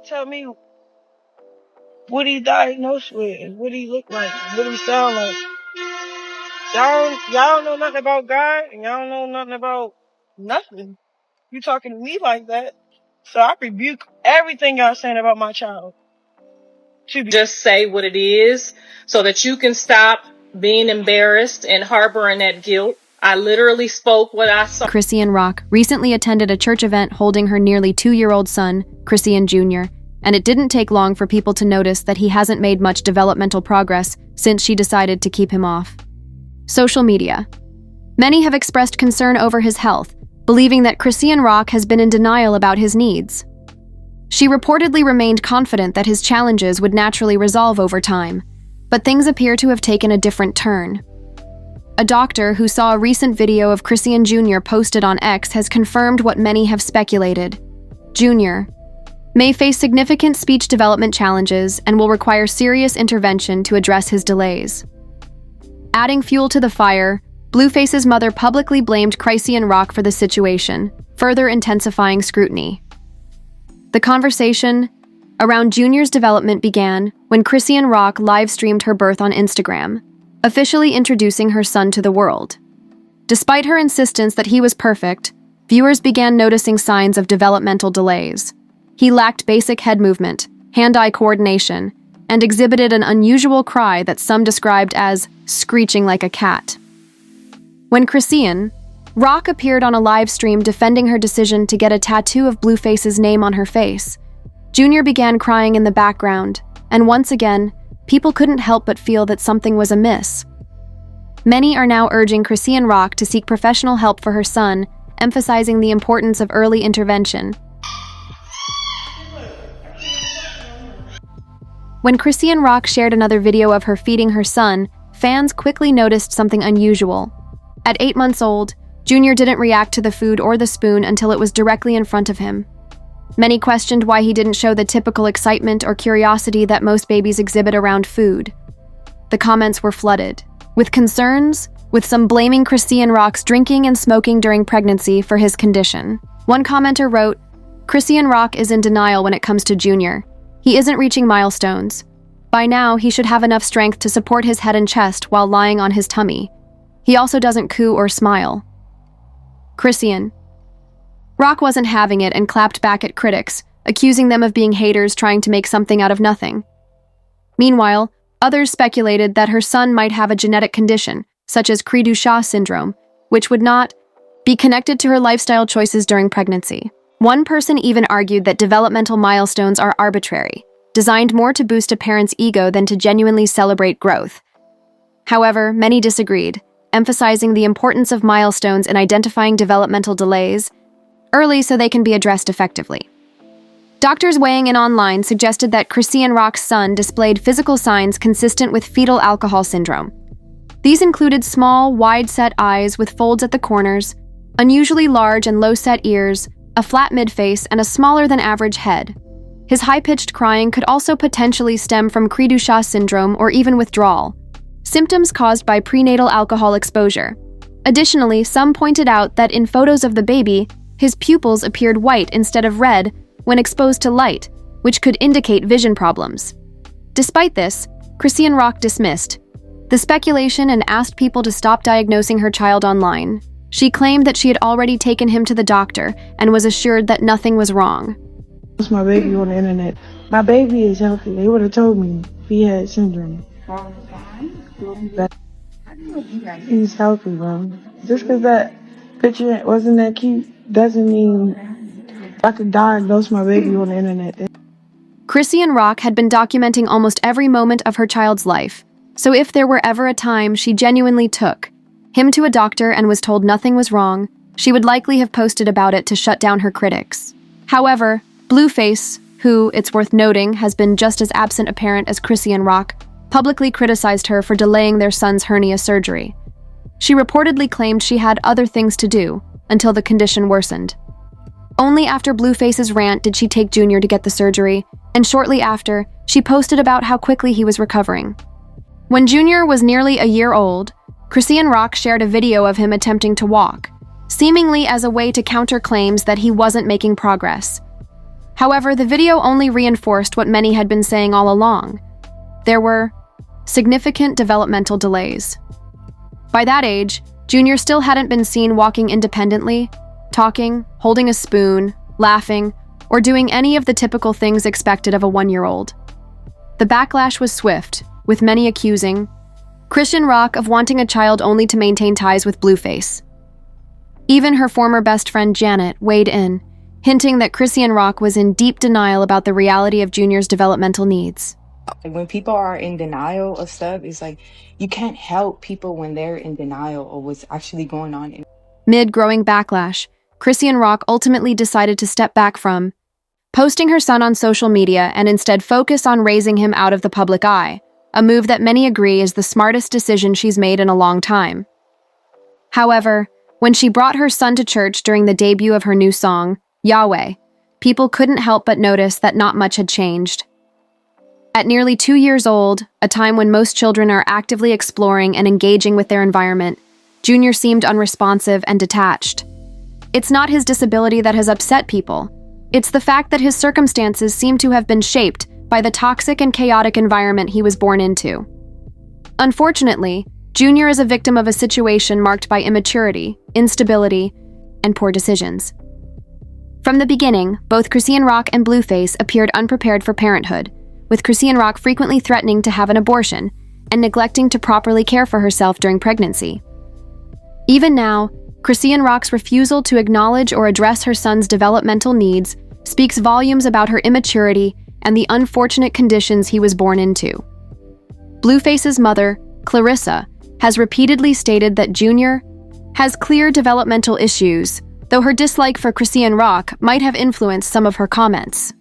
tell me what he diagnosed with and what he look like, what he sound like. Y'all don't know nothing about God and y'all don't know nothing about nothing. You talking to me like that. So I rebuke everything y'all saying about my child. Just say what it is so that you can stop being embarrassed and harboring that guilt. I literally spoke what I saw. Chrisean Rock recently attended a church event holding her nearly 2-year-old son, Chrisean Jr., and it didn't take long for people to notice that he hasn't made much developmental progress since she decided to keep him off. Social media. Many have expressed concern over his health, believing that Chrisean Rock has been in denial about his needs. She reportedly remained confident that his challenges would naturally resolve over time, but things appear to have taken a different turn. A doctor who saw a recent video of Chrisean Jr. posted on X has confirmed what many have speculated. Jr. may face significant speech development challenges and will require serious intervention to address his delays. Adding fuel to the fire, Blueface's mother publicly blamed Chrisean Rock for the situation, further intensifying scrutiny. The conversation around Junior's development began when Chrisean Rock live-streamed her birth on Instagram, officially introducing her son to the world. Despite her insistence that he was perfect, viewers began noticing signs of developmental delays. He lacked basic head movement, hand-eye coordination, and exhibited an unusual cry that some described as screeching like a cat. When Chrisean Rock appeared on a live stream defending her decision to get a tattoo of Blueface's name on her face, Junior began crying in the background, and once again, people couldn't help but feel that something was amiss. Many are now urging Chrisean Rock to seek professional help for her son, emphasizing the importance of early intervention. When Chrisean Rock shared another video of her feeding her son, fans quickly noticed something unusual. At 8 months old, Junior didn't react to the food or the spoon until it was directly in front of him. Many questioned why he didn't show the typical excitement or curiosity that most babies exhibit around food. The comments were flooded, with concerns, with some blaming Chrisean Rock's drinking and smoking during pregnancy for his condition. One commenter wrote, "Chrisean Rock is in denial when it comes to Junior. He isn't reaching milestones. By now, he should have enough strength to support his head and chest while lying on his tummy. He also doesn't coo or smile." Chrisean Rock wasn't having it and clapped back at critics, accusing them of being haters trying to make something out of nothing. Meanwhile, others speculated that her son might have a genetic condition, such as Chrisean syndrome, which would not be connected to her lifestyle choices during pregnancy. One person even argued that developmental milestones are arbitrary, designed more to boost a parent's ego than to genuinely celebrate growth. However, many disagreed, emphasizing the importance of milestones in identifying developmental delays early so they can be addressed effectively. Doctors weighing in online suggested that Chrisean Rock's son displayed physical signs consistent with fetal alcohol syndrome. These included small, wide-set eyes with folds at the corners, unusually large and low-set ears, a flat mid-face, and a smaller-than-average head. His high-pitched crying could also potentially stem from Chrisean syndrome or even withdrawal, symptoms caused by prenatal alcohol exposure. Additionally, some pointed out that in photos of the baby, his pupils appeared white instead of red when exposed to light, which could indicate vision problems. Despite this, Chrisean Rock dismissed the speculation and asked people to stop diagnosing her child online. She claimed that she had already taken him to the doctor and was assured that nothing was wrong. It's my baby on the internet. My baby is healthy. They would have told me if he had syndrome. He's healthy, bro. Just because that picture wasn't that cute doesn't mean I could diagnose my baby on the internet. Chrisean Rock had been documenting almost every moment of her child's life, so if there were ever a time she genuinely took him to a doctor and was told nothing was wrong, she would likely have posted about it to shut down her critics. However, Blueface, who, it's worth noting, has been just as absent a parent as Chrisean Rock, publicly criticized her for delaying their son's hernia surgery. She reportedly claimed she had other things to do until the condition worsened. Only after Blueface's rant did she take Junior to get the surgery, and shortly after, she posted about how quickly he was recovering. When Junior was nearly a year old, Chrisean Rock shared a video of him attempting to walk, seemingly as a way to counter claims that he wasn't making progress. However, the video only reinforced what many had been saying all along. There were significant developmental delays. By that age, Junior still hadn't been seen walking independently, talking, holding a spoon, laughing, or doing any of the typical things expected of a 1-year-old. The backlash was swift, with many accusing Chrisean Rock of wanting a child only to maintain ties with Blueface. Even her former best friend Janet weighed in, hinting that Chrisean Rock was in deep denial about the reality of Junior's developmental needs. When people are in denial of stuff, it's like you can't help people when they're in denial of what's actually going on. Mid growing backlash, Chrisean Rock ultimately decided to step back from posting her son on social media and instead focus on raising him out of the public eye, a move that many agree is the smartest decision she's made in a long time. However, when she brought her son to church during the debut of her new song, Yahweh, people couldn't help but notice that not much had changed. At nearly 2 years old, a time when most children are actively exploring and engaging with their environment, Junior seemed unresponsive and detached. It's not his disability that has upset people. It's the fact that his circumstances seem to have been shaped by the toxic and chaotic environment he was born into. Unfortunately, Junior is a victim of a situation marked by immaturity, instability, and poor decisions. From the beginning, both Chrisean Rock and Blueface appeared unprepared for parenthood, with Chrisean Rock frequently threatening to have an abortion and neglecting to properly care for herself during pregnancy. Even now, Chrisean Rock's refusal to acknowledge or address her son's developmental needs speaks volumes about her immaturity and the unfortunate conditions he was born into. Blueface's mother, Clarissa, has repeatedly stated that Junior has clear developmental issues, though her dislike for Chrisean Rock might have influenced some of her comments.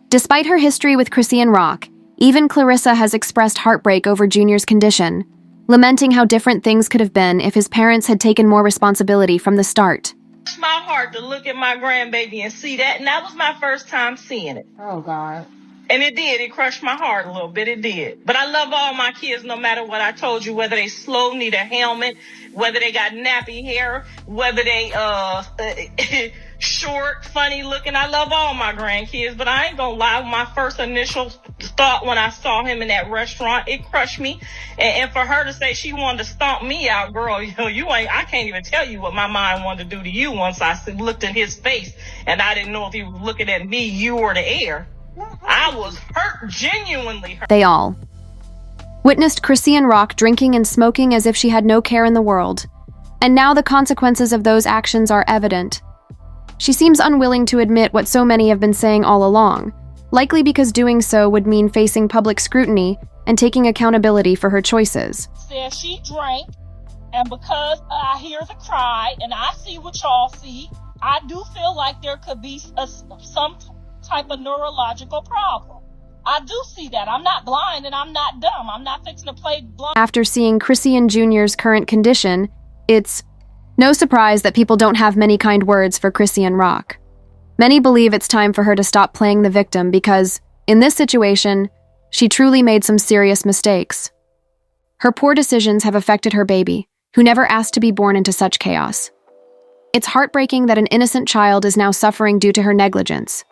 Despite her history with Chrisean Rock, even Clarissa has expressed heartbreak over Junior's condition, lamenting how different things could have been if his parents had taken more responsibility from the start. It's my heart to look at my grandbaby and see that, and that was my first time seeing it. Oh, God. And it did. It crushed my heart a little bit. It did. But I love all my kids no matter what I told you, whether they slow, need a helmet, whether they got nappy hair, whether they short, funny looking. I love all my grandkids, but I ain't gonna lie. My first initial thought when I saw him in that restaurant, it crushed me. And for her to say she wanted to stomp me out, girl, I can't even tell you what my mind wanted to do to you once I looked in his face and I didn't know if he was looking at me, you, or the air. I was hurt, genuinely hurt. They all witnessed Chrisean Rock drinking and smoking as if she had no care in the world, and now the consequences of those actions are evident. She seems unwilling to admit what so many have been saying all along, likely because doing so would mean facing public scrutiny and taking accountability for her choices. Said she drank, and because I hear the cry and I see what y'all see, I do feel like there could be some type of neurological problem. I do see that. I'm not blind and I'm not dumb. I'm not fixing to play blind. After seeing Chrisean Jr.'s current condition, it's no surprise that people don't have many kind words for Chrisean Rock. Many believe it's time for her to stop playing the victim because, in this situation, she truly made some serious mistakes. Her poor decisions have affected her baby, who never asked to be born into such chaos. It's heartbreaking that an innocent child is now suffering due to her negligence.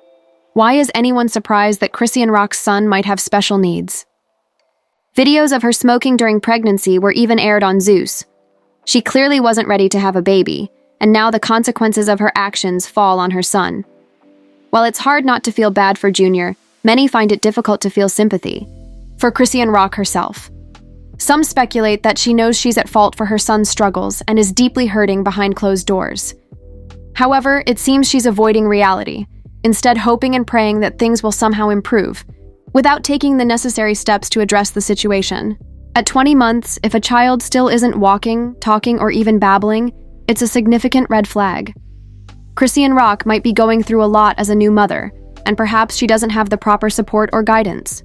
Why is anyone surprised that Chrisean Rock's son might have special needs? Videos of her smoking during pregnancy were even aired on Zeus. She clearly wasn't ready to have a baby, and now the consequences of her actions fall on her son. While it's hard not to feel bad for Junior, many find it difficult to feel sympathy for Chrisean Rock herself. Some speculate that she knows she's at fault for her son's struggles and is deeply hurting behind closed doors. However, it seems she's avoiding reality, instead hoping and praying that things will somehow improve, without taking the necessary steps to address the situation. At 20 months, if a child still isn't walking, talking, or even babbling, it's a significant red flag. Chrisean Rock might be going through a lot as a new mother, and perhaps she doesn't have the proper support or guidance.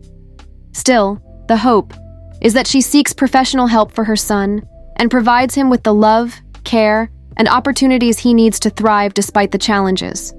Still, the hope is that she seeks professional help for her son and provides him with the love, care, and opportunities he needs to thrive despite the challenges.